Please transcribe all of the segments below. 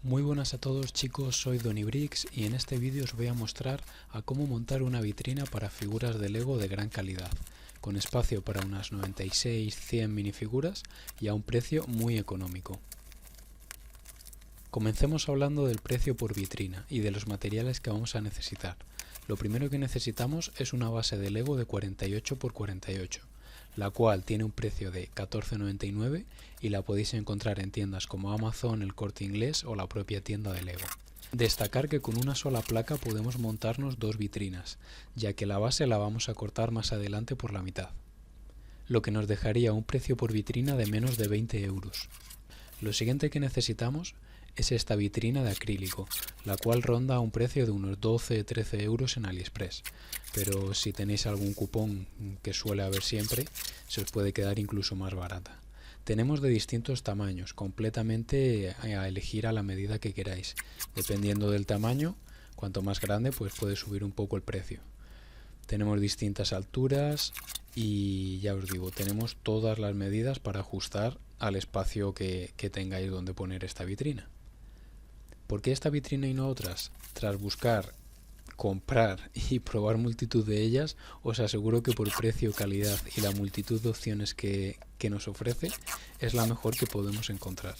Muy buenas a todos chicos, soy Donibrix y en este vídeo os voy a mostrar a cómo montar una vitrina para figuras de Lego de gran calidad, con espacio para unas 96-100 minifiguras y a un precio muy económico. Comencemos hablando del precio por vitrina y de los materiales que vamos a necesitar. Lo primero que necesitamos es una base de Lego de 48 x 48, la cual tiene un precio de 14,99 y la podéis encontrar en tiendas como Amazon, El Corte Inglés o la propia tienda de Lego. Destacar que con una sola placa podemos montarnos dos vitrinas, ya que la base la vamos a cortar más adelante por la mitad, lo que nos dejaría un precio por vitrina de menos de 20 euros. Lo siguiente que necesitamos es esta vitrina de acrílico, la cual ronda un precio de unos 12-13 euros en AliExpress, pero si tenéis algún cupón, que suele haber siempre, se os puede quedar incluso más barata. Tenemos de distintos tamaños, completamente a elegir a la medida que queráis. Dependiendo del tamaño, cuanto más grande, pues puede subir un poco el precio. Tenemos distintas alturas y ya os digo, tenemos todas las medidas para ajustar al espacio que tengáis donde poner esta vitrina. ¿Por qué esta vitrina y no otras? Tras buscar, comprar y probar multitud de ellas, os aseguro que por precio, calidad y la multitud de opciones que nos ofrece, es la mejor que podemos encontrar.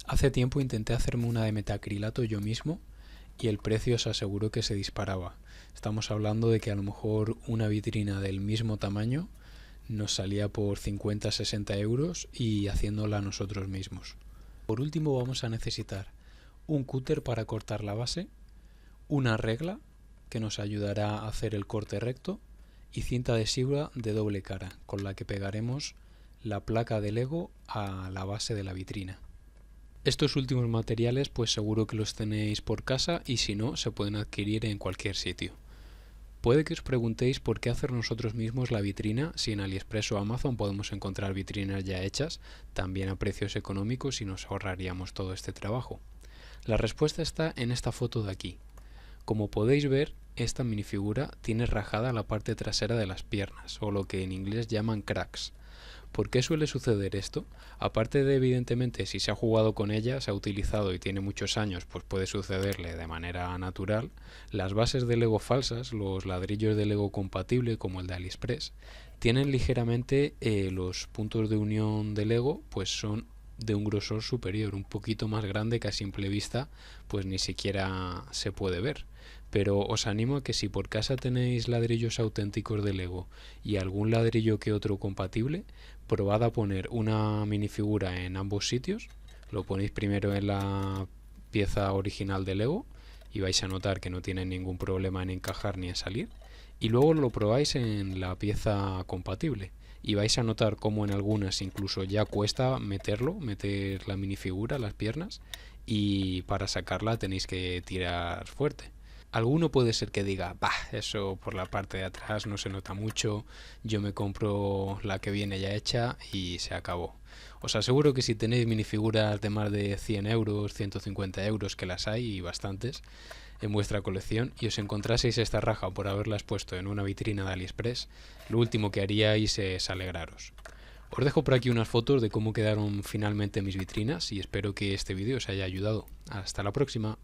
Hace tiempo intenté hacerme una de metacrilato yo mismo y el precio os aseguro que se disparaba. Estamos hablando de que a lo mejor una vitrina del mismo tamaño nos salía por 50-60 euros y haciéndola nosotros mismos. Por último vamos a necesitar un cúter para cortar la base, una regla que nos ayudará a hacer el corte recto y cinta adhesiva de doble cara con la que pegaremos la placa de Lego a la base de la vitrina. Estos últimos materiales pues seguro que los tenéis por casa y si no se pueden adquirir en cualquier sitio. Puede que os preguntéis por qué hacer nosotros mismos la vitrina si en AliExpress o Amazon podemos encontrar vitrinas ya hechas, también a precios económicos y nos ahorraríamos todo este trabajo. La respuesta está en esta foto de aquí. Como podéis ver, esta minifigura tiene rajada la parte trasera de las piernas, o lo que en inglés llaman cracks. ¿Por qué suele suceder esto? Aparte de, evidentemente, si se ha jugado con ella, se ha utilizado y tiene muchos años, pues puede sucederle de manera natural. Las bases de Lego falsas, los ladrillos de Lego compatible como el de AliExpress, tienen ligeramente los puntos de unión de Lego, pues son de un grosor superior, un poquito más grande que a simple vista pues ni siquiera se puede ver. Pero os animo a que si por casa tenéis ladrillos auténticos de Lego y algún ladrillo que otro compatible, probad a poner una minifigura en ambos sitios. Lo ponéis primero en la pieza original de Lego y vais a notar que no tiene ningún problema en encajar ni en salir, y luego lo probáis en la pieza compatible y vais a notar cómo en algunas incluso ya cuesta meter la minifigura, las piernas, y para sacarla tenéis que tirar fuerte. Alguno puede ser que diga, bah, eso por la parte de atrás no se nota mucho, yo me compro la que viene ya hecha y se acabó. Os aseguro que si tenéis minifiguras de más de 100 euros, 150 euros, que las hay y bastantes, en vuestra colección y os encontraseis esta raja por haberlas puesto en una vitrina de AliExpress, lo último que haríais es alegraros. Os dejo por aquí unas fotos de cómo quedaron finalmente mis vitrinas y espero que este vídeo os haya ayudado. Hasta la próxima.